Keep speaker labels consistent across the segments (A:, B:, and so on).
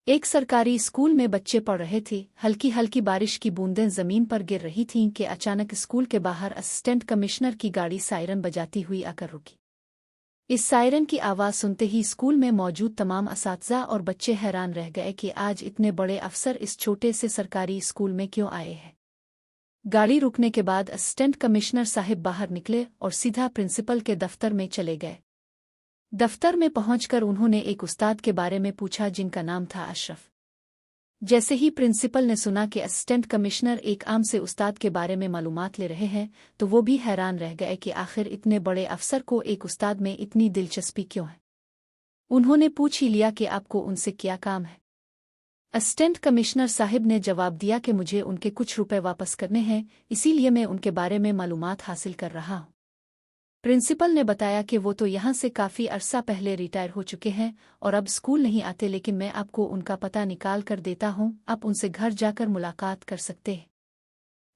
A: एक सरकारी स्कूल में बच्चे पढ़ रहे थे। हल्की हल्की बारिश की बूंदें जमीन पर गिर रही थीं कि अचानक स्कूल के बाहर असिस्टेंट कमिश्नर की गाड़ी सायरन बजाती हुई आकर रुकी। इस सायरन की आवाज़ सुनते ही स्कूल में मौजूद तमाम असातिज़ा और बच्चे हैरान रह गए कि आज इतने बड़े अफसर इस छोटे से सरकारी स्कूल में क्यों आए हैं। गाड़ी रुकने के बाद असिस्टेंट कमिश्नर साहिब बाहर निकले और सीधा प्रिंसिपल के दफ्तर में चले गए। दफ्तर में पहुंचकर उन्होंने एक उस्ताद के बारे में पूछा जिनका नाम था अशरफ। जैसे ही प्रिंसिपल ने सुना कि असिस्टेंट कमिश्नर एक आम से उस्ताद के बारे में मालूमात ले रहे हैं तो वो भी हैरान रह गए कि आखिर इतने बड़े अफसर को एक उस्ताद में इतनी दिलचस्पी क्यों है। उन्होंने पूछ ही लिया कि आपको उनसे क्या काम है। असिस्टेंट कमिश्नर साहिब ने जवाब दिया कि मुझे उनके कुछ रुपए वापस करने हैं, इसीलिए मैं उनके बारे में मालूमात हासिल कर रहा हूँ। प्रिंसिपल ने बताया कि वो तो यहाँ से काफ़ी अरसा पहले रिटायर हो चुके हैं और अब स्कूल नहीं आते, लेकिन मैं आपको उनका पता निकाल कर देता हूँ, आप उनसे घर जाकर मुलाकात कर सकते हैं।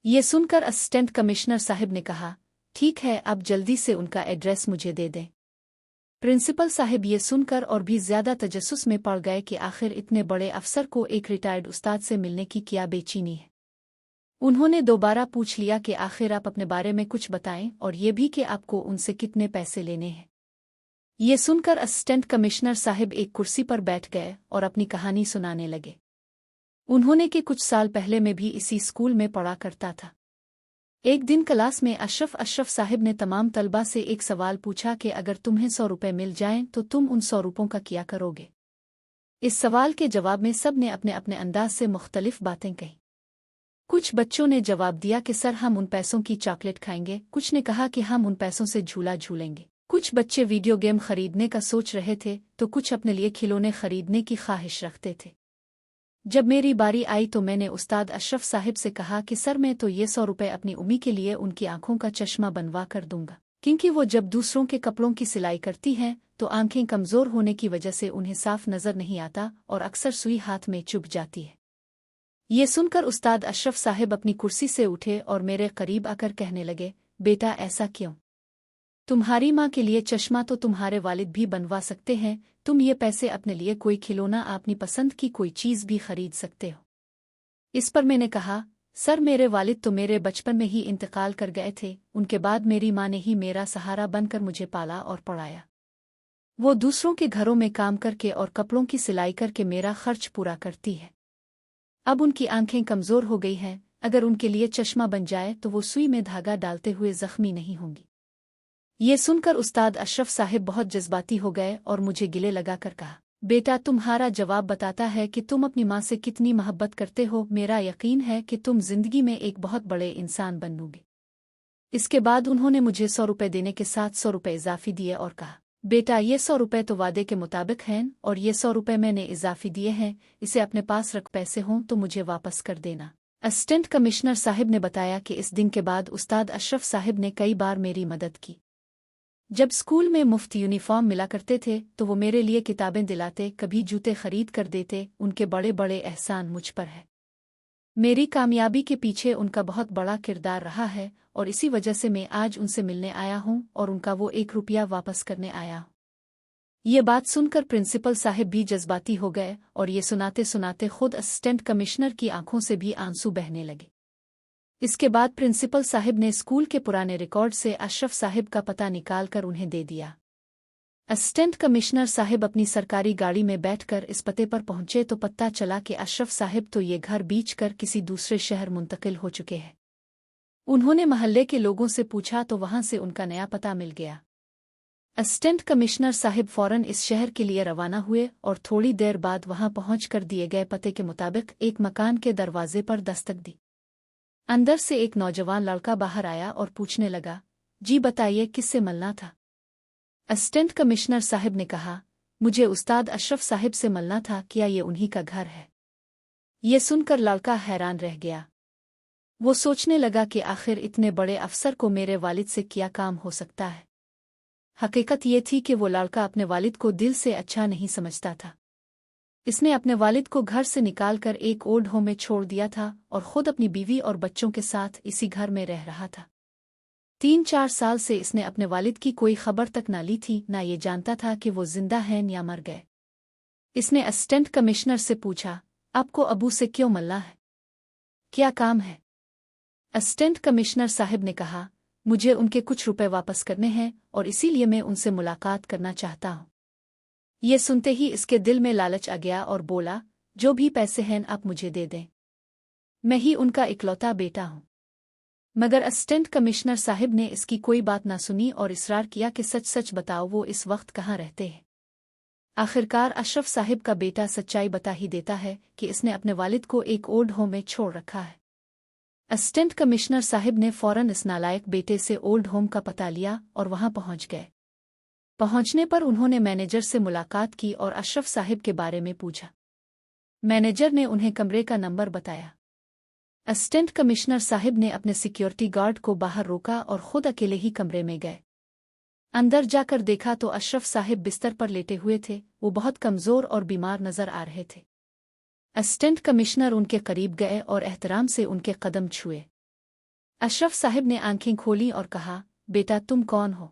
A: ये सुनकर असिस्टेंट कमिश्नर साहिब ने कहा, ठीक है, आप जल्दी से उनका एड्रेस मुझे दे दें। प्रिंसिपल साहिब ये सुनकर और भी ज़्यादा तजस्सुस में पड़ गए कि आखिर इतने बड़े अफसर को एक रिटायर्ड उस्ताद से मिलने की क्या बेचैनी है। उन्होंने दोबारा पूछ लिया कि आखिर आप अपने बारे में कुछ बताएं और ये भी कि आपको उनसे कितने पैसे लेने हैं। ये सुनकर असिस्टेंट कमिश्नर साहिब एक कुर्सी पर बैठ गए और अपनी कहानी सुनाने लगे। उन्होंने कि कुछ साल पहले मैं भी इसी स्कूल में पढ़ा करता था। एक दिन क्लास में अशरफ साहिब ने तमाम तलबा से एक सवाल पूछा कि अगर तुम्हें 100 रुपये मिल जाएं तो तुम उन 100 रुपयों का क्या करोगे। इस सवाल के जवाब में सब ने अपने अपने अंदाज से मुख्तलिफ बातें कहीं। कुछ बच्चों ने जवाब दिया कि सर हम उन पैसों की चॉकलेट खाएंगे, कुछ ने कहा कि हम उन पैसों से झूला झूलेंगे, कुछ बच्चे वीडियो गेम खरीदने का सोच रहे थे तो कुछ अपने लिए खिलौने खरीदने की ख्वाहिश रखते थे। जब मेरी बारी आई तो मैंने उस्ताद अशरफ साहिब से कहा कि सर मैं तो ये 100 रुपये अपनी उम्मी के लिए उनकी आंखों का चश्मा बनवा कर दूंगा, क्योंकि वो जब दूसरों के कपड़ों की सिलाई करती हैं तो आंखें कमज़ोर होने की वजह से उन्हें साफ नज़र नहीं आता और अक्सर सुई हाथ में चुभ जाती है। ये सुनकर उस्ताद अशरफ साहिब अपनी कुर्सी से उठे और मेरे करीब आकर कहने लगे, बेटा ऐसा क्यों? तुम्हारी माँ के लिए चश्मा तो तुम्हारे वालिद भी बनवा सकते हैं, तुम ये पैसे अपने लिए कोई खिलौना, अपनी पसंद की कोई चीज़ भी खरीद सकते हो। इस पर मैंने कहा, सर मेरे वालिद तो मेरे बचपन में ही इंतकाल कर गए थे, उनके बाद मेरी माँ ने ही मेरा सहारा बनकर मुझे पाला और पढ़ाया। वो दूसरों के घरों में काम करके और कपड़ों की सिलाई करके मेरा खर्च पूरा करती है। अब उनकी आंखें कमज़ोर हो गई हैं, अगर उनके लिए चश्मा बन जाए तो वो सुई में धागा डालते हुए जख्मी नहीं होंगी। ये सुनकर उस्ताद अशरफ साहिब बहुत जज्बाती हो गए और मुझे गिले लगाकर कहा, बेटा तुम्हारा जवाब बताता है कि तुम अपनी माँ से कितनी मोहब्बत करते हो। मेरा यकीन है कि तुम जिंदगी में एक बहुत बड़े इंसान बनोगे। इसके बाद उन्होंने मुझे 100 रुपये देने के साथ 100 रुपये इजाफी दिए और कहा, बेटा ये 100 रुपये तो वादे के मुताबिक हैं और ये 100 रुपये मैंने इजाफी दिए हैं, इसे अपने पास रख, पैसे हों तो मुझे वापस कर देना। असिस्टेंट कमिश्नर साहिब ने बताया कि इस दिन के बाद उस्ताद अशरफ साहिब ने कई बार मेरी मदद की। जब स्कूल में मुफ्त यूनिफॉर्म मिला करते थे तो वो मेरे लिए किताबें दिलाते, कभी जूते खरीद कर देते। उनके बड़े बड़े एहसान मुझ पर है। मेरी कामयाबी के पीछे उनका बहुत बड़ा किरदार रहा है और इसी वजह से मैं आज उनसे मिलने आया हूँ और उनका वो 1 रुपया वापस करने आया हूँ। ये बात सुनकर प्रिंसिपल साहिब भी जज्बाती हो गए और ये सुनाते सुनाते खुद असिस्टेंट कमिश्नर की आंखों से भी आंसू बहने लगे। इसके बाद प्रिंसिपल साहिब ने स्कूल के पुराने रिकॉर्ड से अशरफ साहिब का पता निकाल कर उन्हें दे दिया। असिस्टेंट कमिश्नर साहिब अपनी सरकारी गाड़ी में बैठकर इस पते पर पहुंचे तो पता चला कि अशरफ साहिब तो ये घर बेचकर किसी दूसरे शहर मुंतकिल हो चुके हैं। उन्होंने महल्ले के लोगों से पूछा तो वहां से उनका नया पता मिल गया। असिस्टेंट कमिश्नर साहिब फौरन इस शहर के लिए रवाना हुए और थोड़ी देर बाद वहां पहुंचकर दिए गए पते के मुताबिक एक मकान के दरवाजे पर दस्तक दी। अंदर से एक नौजवान लड़का बाहर आया और पूछने लगा, जी बताइए किससे मिलना था? असिस्टेंट कमिश्नर साहिब ने कहा, मुझे उस्ताद अशरफ साहिब से मिलना था, क्या ये उन्हीं का घर है? ये सुनकर लड़का हैरान रह गया। वो सोचने लगा कि आखिर इतने बड़े अफसर को मेरे वालिद से क्या काम हो सकता है। हकीकत ये थी कि वो लड़का अपने वालिद को दिल से अच्छा नहीं समझता था। इसने अपने वालिद को घर से निकालकर एक ओल्ड होम में छोड़ दिया था और खुद अपनी बीवी और बच्चों के साथ इसी घर में रह रहा था। 3-4 साल से इसने अपने वालिद की कोई खबर तक ना ली थी, ना ये जानता था कि वो जिंदा हैं या मर गए। इसने असिस्टेंट कमिश्नर से पूछा, आपको अबू से क्यों मिलना है? क्या काम है? असिस्टेंट कमिश्नर साहब ने कहा, मुझे उनके कुछ रुपए वापस करने हैं और इसीलिए मैं उनसे मुलाकात करना चाहता हूँ। ये सुनते ही इसके दिल में लालच आ गया और बोला, जो भी पैसे हैं आप मुझे दे दें, मैं ही उनका इकलौता बेटा हूँ। मगर असिस्टेंट कमिश्नर साहब ने इसकी कोई बात ना सुनी और इसरार किया कि सच सच बताओ वो इस वक्त कहाँ रहते हैं। आखिरकार अशरफ साहब का बेटा सच्चाई बता ही देता है कि इसने अपने वालिद को एक ओल्ड होम में छोड़ रखा है। असिस्टेंट कमिश्नर साहब ने फौरन इस नालायक बेटे से ओल्ड होम का पता लिया और वहां पहुंच गए। पहुंचने पर उन्होंने मैनेजर से मुलाकात की और अशरफ साहब के बारे में पूछा। मैनेजर ने उन्हें कमरे का नंबर बताया। असिस्टेंट कमिश्नर साहब ने अपने सिक्योरिटी गार्ड को बाहर रोका और खुद अकेले ही कमरे में गए। अंदर जाकर देखा तो अशरफ साहब बिस्तर पर लेटे हुए थे। वो बहुत कमजोर और बीमार नजर आ रहे थे। असिस्टेंट कमिश्नर उनके करीब गए और एहतराम से उनके कदम छुए। अशरफ साहब ने आंखें खोली और कहा, बेटा तुम कौन हो?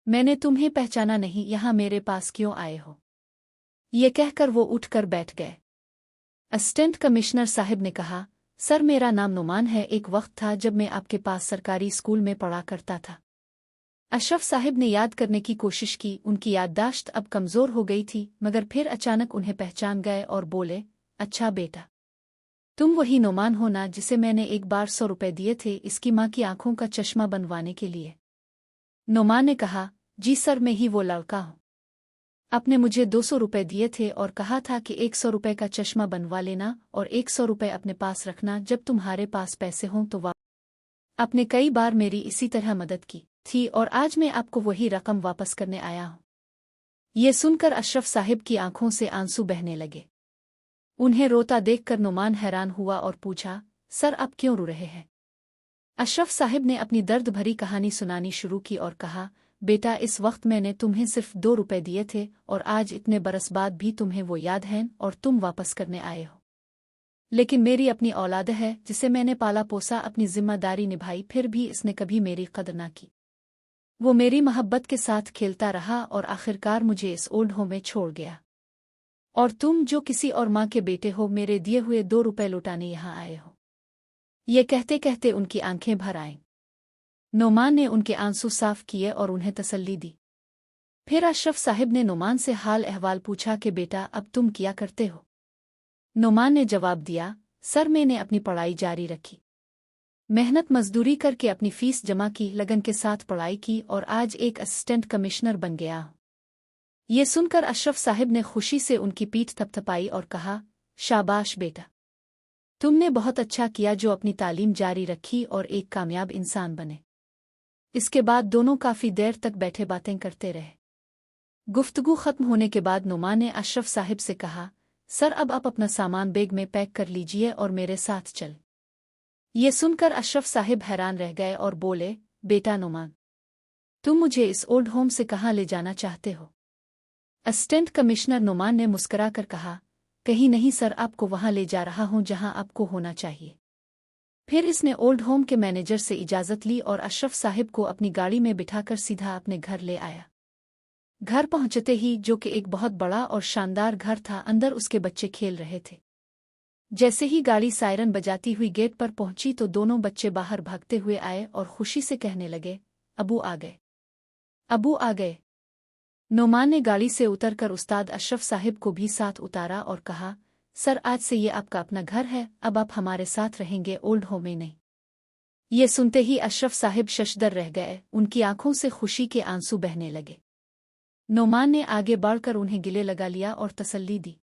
A: मैंने तुम्हें पहचाना नहीं, यहाँ मेरे पास क्यों आए हो? ये कहकर वो उठकर बैठ गए। असिस्टेंट कमिश्नर साहब ने कहा, सर मेरा नाम नुमान है। एक वक्त था जब मैं आपके पास सरकारी स्कूल में पढ़ा करता था। अशरफ साहब ने याद करने की कोशिश की। उनकी याददाश्त अब कमजोर हो गई थी, मगर फिर अचानक उन्हें पहचान गए और बोले, अच्छा बेटा, तुम वही नुमान हो ना जिसे मैंने एक बार 100 रुपए दिए थे इसकी माँ की आंखों का चश्मा बनवाने के लिए? नुमान ने कहा, जी सर मैं ही वो लड़का हूँ। आपने मुझे 200 रुपए दिए थे और कहा था कि 100 रुपए का चश्मा बनवा लेना और 100 रुपए अपने पास रखना जब तुम्हारे पास पैसे हों तो आपने कई बार मेरी इसी तरह मदद की थी और आज मैं आपको वही रकम वापस करने आया हूँ। ये सुनकर अशरफ साहब की आंखों से आंसू बहने लगे। उन्हें रोता देखकर नुमान हैरान हुआ और पूछा, सर आप क्यों रो रहे हैं? अशरफ साहब ने अपनी दर्द भरी कहानी सुनानी शुरू की और कहा, बेटा इस वक्त मैंने तुम्हें सिर्फ 2 रुपए दिए थे और आज इतने बरस बाद भी तुम्हें वो याद है और तुम वापस करने आए हो। लेकिन मेरी अपनी औलाद है जिसे मैंने पाला पोसा, अपनी जिम्मेदारी निभाई, फिर भी इसने कभी मेरी कदर ना की। वो मेरी मोहब्बत के साथ खेलता रहा और आखिरकार मुझे इस ओल्ड होम में छोड़ गया। और तुम जो किसी और माँ के बेटे हो, मेरे दिए हुए 2 रुपए लौटाने यहाँ आए हो। ये कहते कहते उनकी आंखें भर आईं। नुमान ने उनके आंसू साफ किए और उन्हें तसल्ली दी। फिर अशरफ साहब ने नुमान से हाल अहवाल पूछा कि बेटा अब तुम क्या करते हो? नुमान ने जवाब दिया, सर मैंने अपनी पढ़ाई जारी रखी, मेहनत मजदूरी करके अपनी फीस जमा की, लगन के साथ पढ़ाई की और आज एक असिस्टेंट कमिश्नर बन गया हूँ। ये सुनकर अशरफ साहब ने खुशी से उनकी पीठ थपथपाई और कहा, शाबाश बेटा, तुमने बहुत अच्छा किया जो अपनी तालीम जारी रखी और एक कामयाब इंसान बने। इसके बाद दोनों काफी देर तक बैठे बातें करते रहे। गुफ्तगू खत्म होने के बाद नुमान ने अशरफ साहब से कहा, सर अब आप अपना सामान बैग में पैक कर लीजिए और मेरे साथ चल। ये सुनकर अशरफ साहब हैरान रह गए और बोले, बेटा नुमान, तुम मुझे इस ओल्ड होम से कहाँ ले जाना चाहते हो? असिस्टेंट कमिश्नर नुमान ने मुस्कुराकर कहा, कहीं नहीं सर, आपको वहां ले जा रहा हूं जहां आपको होना चाहिए। फिर इसने ओल्ड होम के मैनेजर से इजाजत ली और अशरफ साहब को अपनी गाड़ी में बिठाकर सीधा अपने घर ले आया। घर पहुंचते ही, जो कि एक बहुत बड़ा और शानदार घर था, अंदर उसके बच्चे खेल रहे थे। जैसे ही गाड़ी सायरन बजाती हुई गेट पर पहुंची तो दोनों बच्चे बाहर भागते हुए आए और खुशी से कहने लगे, अबू आ गए, अबू आ गए। नुमान ने गाड़ी से उतरकर उस्ताद अशरफ साहब को भी साथ उतारा और कहा, सर आज से ये आपका अपना घर है, अब आप हमारे साथ रहेंगे, ओल्ड होम में नहीं। ये सुनते ही अशरफ साहब शशदर रह गए। उनकी आंखों से खुशी के आंसू बहने लगे। नुमान ने आगे बढ़कर उन्हें गले लगा लिया और तसल्ली दी।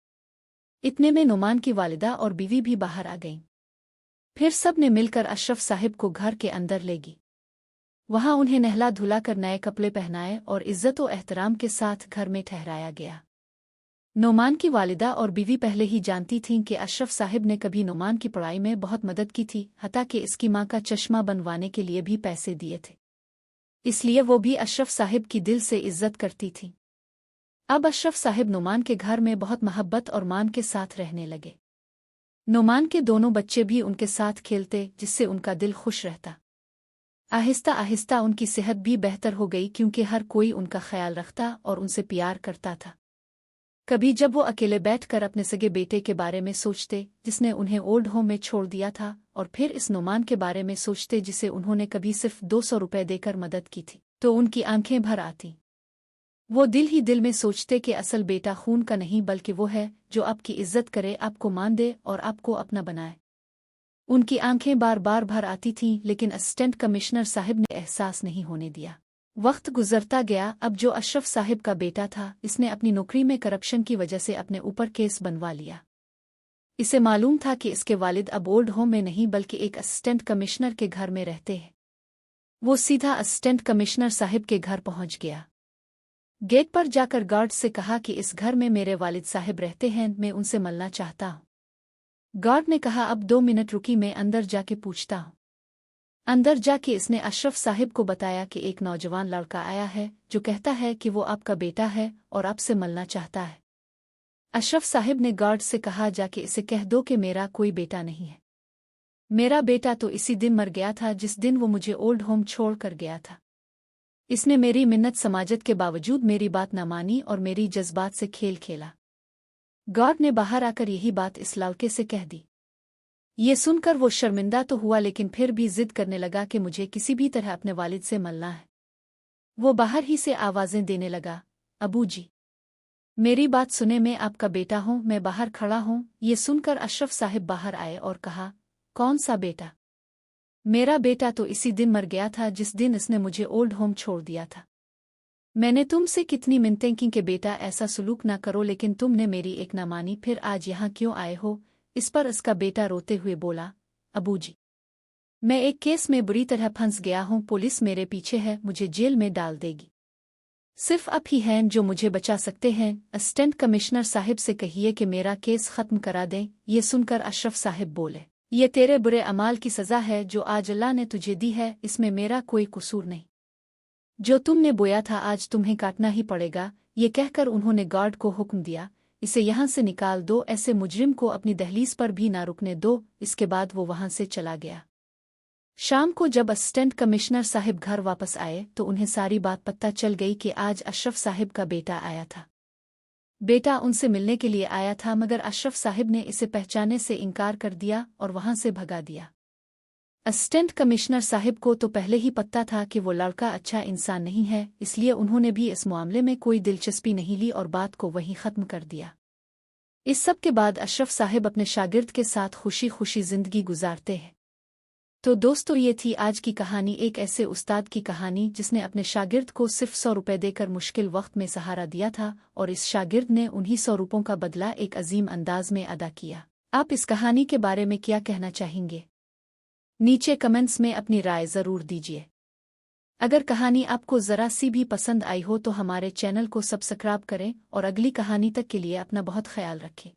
A: इतने में नुमान की वालिदा और बीवी भी बाहर आ गईं। फिर सब ने मिलकर अशरफ साहब को घर के अंदर ले गई। वहां उन्हें नहला धुलाकर नए कपड़े पहनाए और इज्जत व एहतराम के साथ घर में ठहराया गया। नुमान की वालिदा और बीवी पहले ही जानती थीं कि अशरफ साहब ने कभी नुमान की पढ़ाई में बहुत मदद की थी, हत्ता कि इसकी माँ का चश्मा बनवाने के लिए भी पैसे दिए थे। इसलिए वो भी अशरफ साहब की दिल से इज्जत करती थी। अब अशरफ साहब नुमान के घर में बहुत मोहब्बत और मान के साथ रहने लगे। नुमान के दोनों बच्चे भी उनके साथ खेलते, जिससे उनका दिल खुश रहता। आहिस्ता आहिस्ता उनकी सेहत भी बेहतर हो गई, क्योंकि हर कोई उनका ख्याल रखता और उनसे प्यार करता था। कभी जब वो अकेले बैठकर अपने सगे बेटे के बारे में सोचते जिसने उन्हें ओल्ड होम में छोड़ दिया था, और फिर इस नुमान के बारे में सोचते जिसे उन्होंने कभी सिर्फ 200 रुपये देकर मदद की थी, तो उनकी आंखें भर आती। वो दिल ही दिल में सोचते कि असल बेटा खून का नहीं बल्कि वो है जो आपकी इज्जत करे, आपको मान दे और आपको अपना बनाए। उनकी आंखें बार बार भर आती थीं, लेकिन असिस्टेंट कमिश्नर साहब ने एहसास नहीं होने दिया। वक्त गुजरता गया। अब जो अशरफ साहिब का बेटा था, इसने अपनी नौकरी में करप्शन की वजह से अपने ऊपर केस बनवा लिया। इसे मालूम था कि इसके वालिद अब ओल्ड होम में नहीं बल्कि एक असिस्टेंट कमिश्नर के घर में रहते हैं। वो सीधा असिस्टेंट कमिश्नर साहिब के घर पहुंच गया। गेट पर जाकर गार्ड से कहा कि इस घर में मेरे वालिद साहिब रहते हैं, मैं उनसे मिलना चाहता हूं। गार्ड ने कहा अब 2 मिनट रुकी, मैं अंदर जाके पूछता हूं। अंदर जाके इसने अशरफ साहिब को बताया कि एक नौजवान लड़का आया है जो कहता है कि वो आपका बेटा है और आपसे मिलना चाहता है। अशरफ साहिब ने गार्ड से कहा जाके इसे कह दो कि मेरा कोई बेटा नहीं है। मेरा बेटा तो इसी दिन मर गया था जिस दिन वो मुझे ओल्ड होम छोड़ कर गया था। इसने मेरी मिन्नत समाजत के बावजूद मेरी बात न मानी और मेरी जज्बात से खेल खेला। गार्ड ने बाहर आकर यही बात इस लड़के से कह दी। ये सुनकर वो शर्मिंदा तो हुआ, लेकिन फिर भी जिद करने लगा कि मुझे किसी भी तरह अपने वालिद से मिलना है। वो बाहर ही से आवाजें देने लगा, अबू जी मेरी बात सुने, मैं आपका बेटा हूं, मैं बाहर खड़ा हूं। ये सुनकर अशरफ साहिब बाहर आए और कहा, कौन सा बेटा? मेरा बेटा तो इसी दिन मर गया था जिस दिन इसने मुझे ओल्ड होम छोड़ दिया था। मैंने तुमसे कितनी मिन्नतें की कि बेटा ऐसा सुलूक ना करो, लेकिन तुमने मेरी एक ना मानी, फिर आज यहाँ क्यों आए हो? इस पर इसका बेटा रोते हुए बोला, अबू जी मैं एक केस में बुरी तरह फंस गया हूं, पुलिस मेरे पीछे है, मुझे जेल में डाल देगी। सिर्फ आप ही हैं जो मुझे बचा सकते हैं। असिस्टेंट कमिश्नर साहिब से कहिए कि मेरा केस खत्म करा दें। ये सुनकर अशरफ साहिब बोले, ये तेरे बुरे अमाल की सजा है जो आज अल्लाह ने तुझे दी है, इसमें मेरा कोई कसूर नहीं। जो तुमने बोया था आज तुम्हें काटना ही पड़ेगा। ये कहकर उन्होंने गार्ड को हुक्म दिया, इसे यहाँ से निकाल दो, ऐसे मुजरिम को अपनी दहलीज पर भी ना रुकने दो। इसके बाद वो वहां से चला गया। शाम को जब असिस्टेंट कमिश्नर साहिब घर वापस आए तो उन्हें सारी बात पता चल गई कि आज अशरफ साहिब का बेटा आया था। बेटा उनसे मिलने के लिए आया था, मगर अशरफ साहिब ने इसे पहचाने से इनकार कर दिया और वहां से भगा दिया। असिस्टेंट कमिश्नर साहिब को तो पहले ही पता था कि वो लड़का अच्छा इंसान नहीं है, इसलिए उन्होंने भी इस मामले में कोई दिलचस्पी नहीं ली और बात को वहीं खत्म कर दिया। इस सब के बाद अशरफ साहिब अपने शागिर्द के साथ खुशी खुशी जिंदगी गुजारते हैं। तो दोस्तों, ये थी आज की कहानी, एक ऐसे उस्ताद की कहानी जिसने अपने शागिर्द को सिर्फ 100 रुपये देकर मुश्किल वक्त में सहारा दिया था, और इस शागिर्द ने उन्हीं 100 रुपयों का बदला एक अजीम अंदाज में अदा किया। आप इस कहानी के बारे में क्या कहना चाहेंगे? नीचे कमेंट्स में अपनी राय ज़रूर दीजिए। अगर कहानी आपको ज़रा सी भी पसंद आई हो तो हमारे चैनल को सब्सक्राइब करें और अगली कहानी तक के लिए अपना बहुत ख्याल रखें।